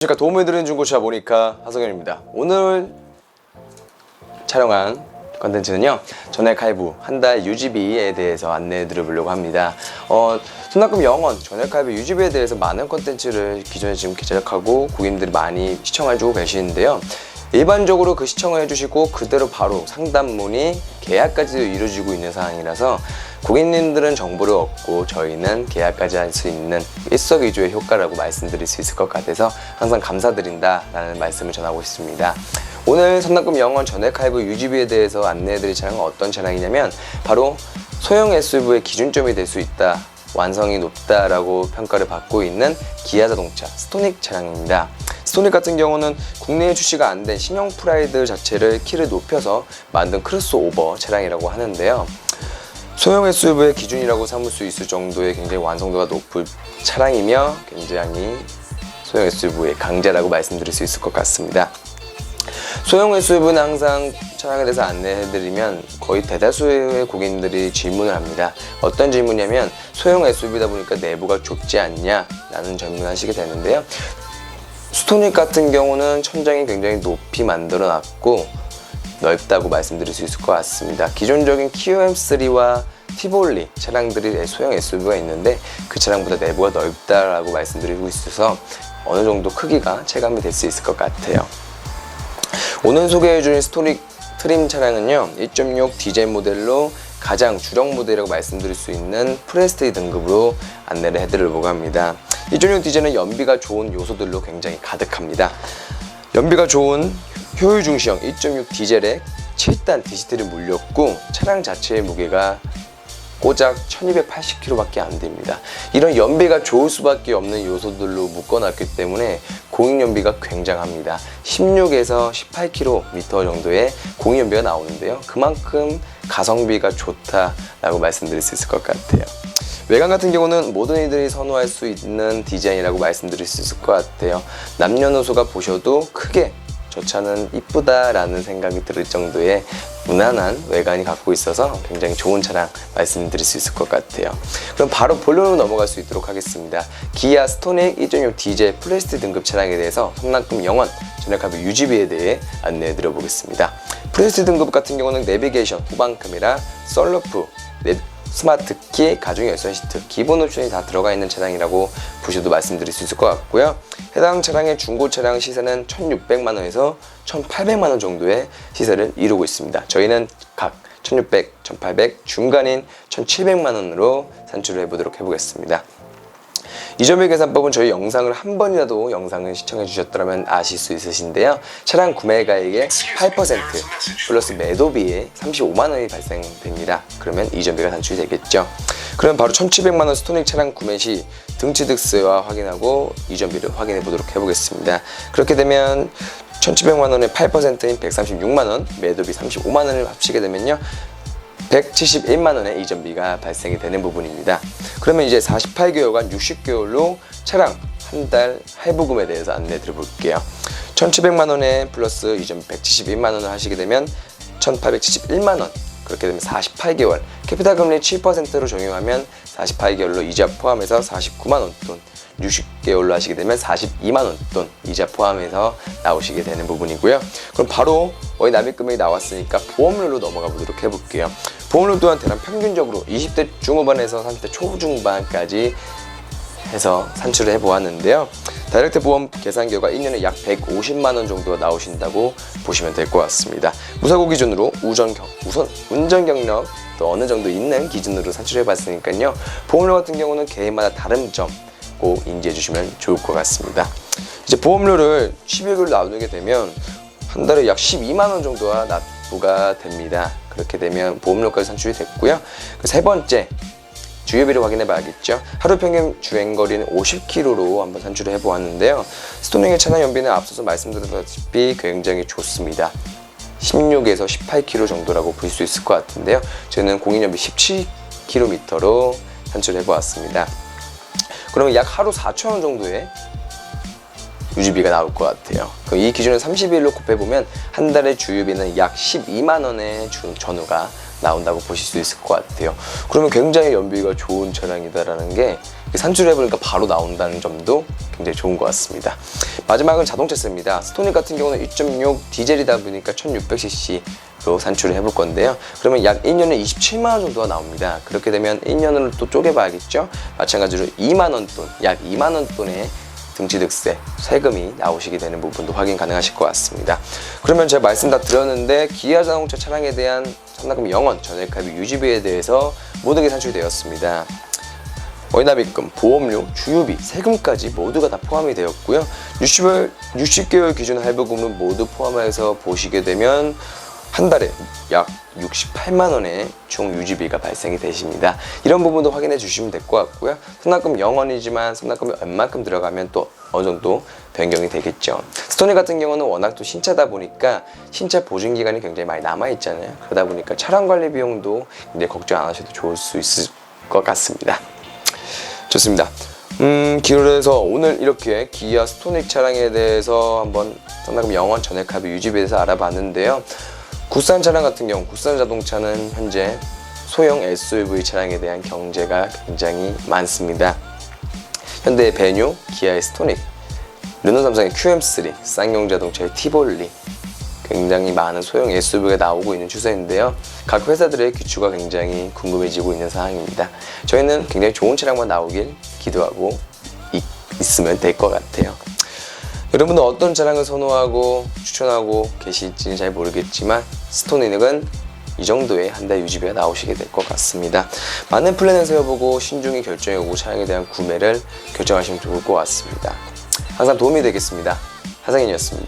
제가 도움을 드리는 중고차 모니카 하성현입니다. 오늘 촬영한 컨텐츠는요, 전액 할부 한 달 유지비에 대해서 안내해 드려보려고 합니다. 손납금 0원 전액 할부 유지비에 대해서 많은 컨텐츠를 기존에 지금 제작하고 고객님들이 많이 시청해주고 계시는데요, 일반적으로 그 시청을 해주시고 그대로 바로 상담 문의 계약까지도 이루어지고 있는 상황이라서 고객님들은 정보를 얻고 저희는 계약까지 할 수 있는 일석이조의 효과라고 말씀드릴 수 있을 것 같아서 항상 감사드린다 라는 말씀을 전하고 있습니다. 오늘 선납금 0원 전액 할부 유지비에 대해서 안내해드릴 차량은 어떤 차량이냐면 바로 소형 SUV의 기준점이 될 수 있다, 완성이 높다라고 평가를 받고 있는 기아자동차 스토닉 차량입니다. 스토닉 같은 경우는 국내에 출시가 안 된 신형 프라이드 자체를 키를 높여서 만든 크로스오버 차량이라고 하는데요, 소형 SUV의 기준이라고 삼을 수 있을 정도의 굉장히 완성도가 높은 차량이며 굉장히 소형 SUV의 강자라고 말씀드릴 수 있을 것 같습니다. 소형 SUV는 항상 차량에 대해서 안내해드리면 거의 대다수의 고객님들이 질문을 합니다. 어떤 질문이냐면 소형 SUV다 보니까 내부가 좁지 않냐 라는 질문을 하시게 되는데요, 스토닉 같은 경우는 천장이 굉장히 높이 만들어 놨고 넓다고 말씀드릴 수 있을 것 같습니다. 기존적인 키오 M3와 티볼리 차량들이 소형 SUV가 있는데 그 차량보다 내부가 넓다라고 말씀드리고 있어서 어느 정도 크기가 체감이 될 수 있을 것 같아요. 오늘 소개해주는 스토닉 트림 차량은요, 1.6 디젤 모델로 가장 주력 모델이라고 말씀드릴 수 있는 프레스티지 등급으로 안내를 해드리려고 합니다. 1.6 디젤은 연비가 좋은 요소들로 굉장히 가득합니다. 연비가 좋은 효율 중시형 1.6 디젤에 7단 DCT를 물렸고 차량 자체의 무게가 고작 1280kg 밖에 안 됩니다. 이런 연비가 좋을 수밖에 없는 요소들로 묶어놨기 때문에 공익연비가 굉장합니다. 16에서 18km 정도의 공익연비가 나오는데요, 그만큼 가성비가 좋다라고 말씀드릴 수 있을 것 같아요. 외관 같은 경우는 모든 이들이 선호할 수 있는 디자인이라고 말씀드릴 수 있을 것 같아요. 남녀노소가 보셔도 크게 저 차는 이쁘다라는 생각이 들 정도의 무난한 외관이 갖고 있어서 굉장히 좋은 차량 말씀드릴 수 있을 것 같아요. 그럼 바로 본론으로 넘어갈 수 있도록 하겠습니다. 기아 스토닉 1.6 디젤 프레스티지 등급 차량에 대해서 선납금 0원 전액 할부 유지비에 대해 안내해 드려 보겠습니다. 프레스티지 등급 같은 경우는 내비게이션, 후방 카메라, 썬루프, 스마트키, 가중 열선 시트 기본 옵션이 다 들어가 있는 차량이라고 보셔도 말씀드릴 수 있을 것 같고요. 해당 차량의 중고 차량 시세는 1,600만원에서 1,800만원 정도의 시세를 이루고 있습니다. 저희는 각 1,600, 1,800, 중간인 1,700만원으로 산출을 해보도록 해보겠습니다. 이점의 계산법은 저희 영상을 한 번이라도 영상을 시청해 주셨다면 아실 수 있으신데요, 차량 구매가액의 8% 플러스 매도비에 35만원이 발생됩니다. 그러면 이점비가 산출이 되겠죠. 그럼 바로 1,700만원 스토닉 차량 구매 시 등취득세와 확인하고 이점비를 확인해 보도록 해보겠습니다. 그렇게 되면 1,700만원의 8%인 136만원, 매도비 35만원을 합치게 되면요 171만원의 이점비가 발생이 되는 부분입니다. 그러면 이제 48개월간 60개월로 차량 한 달 할부금에 대해서 안내 드려볼게요. 1,700만원에 플러스 이점 171만원을 하시게 되면 1,871만원, 그렇게 되면 48개월 캐피탈 금리 7%로 적용하면 48개월로 이자 포함해서 49만원 돈, 60개월로 하시게 되면 42만원 돈 이자 포함해서 나오시게 되는 부분이고요. 그럼 바로 납입 금액이 나왔으니까 보험료로 넘어가 보도록 해볼게요. 보험료 또한 대략 평균적으로 20대 중후반에서 30대 초중반까지 해서 산출을 해보았는데요, 다이렉트 보험 계산 결과 1년에 약 150만원 정도가 나오신다고 보시면 될 것 같습니다. 무사고 기준으로 운전 경력 또 어느 정도 있는 기준으로 산출해 봤으니까요, 보험료 같은 경우는 개인마다 다른 점 꼭 인지해 주시면 좋을 것 같습니다. 이제 보험료를 12개월로 나누게 되면 한 달에 약 12만원 정도가 납부가 됩니다. 그렇게 되면 보험료까지 산출이 됐고요. 세 번째, 주유비를 확인해 봐야겠죠. 하루 평균 주행거리는 50km로 한번 산출을 해보았는데요, 스토닉의 차량 연비는 앞서서 말씀드렸다시피 굉장히 좋습니다. 16에서 18km 정도라고 볼 수 있을 것 같은데요, 저는 공인연비 17km로 산출해 보았습니다. 그러면 약 하루 4,000원 정도의 유지비가 나올 것 같아요. 그럼 이 기준을 30일로 곱해보면 한 달의 주유비는 약 12만원의 전후가 나온다고 보실 수 있을 것 같아요. 그러면 굉장히 연비가 좋은 차량이다라는 게 산출해보니까 바로 나온다는 점도 굉장히 좋은 것 같습니다. 마지막은 자동차세입니다. 스토닉 같은 경우는 2.6 디젤이다 보니까 1600cc로 산출을 해볼 건데요. 그러면 약 1년에 27만원 정도가 나옵니다. 그렇게 되면 1년을 또 쪼개봐야겠죠. 마찬가지로 2만원 돈, 약 2만원 돈의 등취득세, 세금이 나오시게 되는 부분도 확인 가능하실 것 같습니다. 그러면 제가 말씀 다 드렸는데 기아 자동차 차량에 대한 상납금 영원, 전액합의 유지비에 대해서 모든 게 산출되었습니다. 월납입금, 보험료, 주유비, 세금까지 모두가 다 포함이 되었고요. 60개월 기준 할부금은 모두 포함해서 보시게 되면 한 달에 약 68만 원의 총 유지비가 발생이 되십니다. 이런 부분도 확인해 주시면 될 것 같고요. 상납금 0원이지만 상납금이 얼마큼 들어가면 또 어느 정도 변경이 되겠죠. 스토닉 같은 경우는 워낙 또 신차다 보니까 신차 보증 기간이 굉장히 많이 남아 있잖아요. 그러다 보니까 차량 관리 비용도 굉장히 걱정 안 하셔도 좋을 수 있을 것 같습니다. 좋습니다. 기울여서 오늘 이렇게 기아 스토닉 차량에 대해서 한번 상납금 0원 전액합의 유지비에 대해서 알아봤는데요. 국산 차량 같은 경우, 국산 자동차는 현재 소형 SUV 차량에 대한 경제가 굉장히 많습니다. 현대의 베뉴, 기아의 스토닉, 르노 삼성의 QM3, 쌍용 자동차의 티볼리, 굉장히 많은 소형 SUV가 나오고 있는 추세인데요. 각 회사들의 기추가 굉장히 궁금해지고 있는 상황입니다. 저희는 굉장히 좋은 차량만 나오길 기도하고 있으면 될 것 같아요. 여러분은 어떤 차량을 선호하고 추천하고 계실지는 잘 모르겠지만 스토닉은 이 정도의 한 달 유지비가 나오시게 될 것 같습니다. 많은 플랜을 세워보고 신중히 결정해보고 차량에 대한 구매를 결정하시면 좋을 것 같습니다. 항상 도움이 되겠습니다. 하상인이었습니다.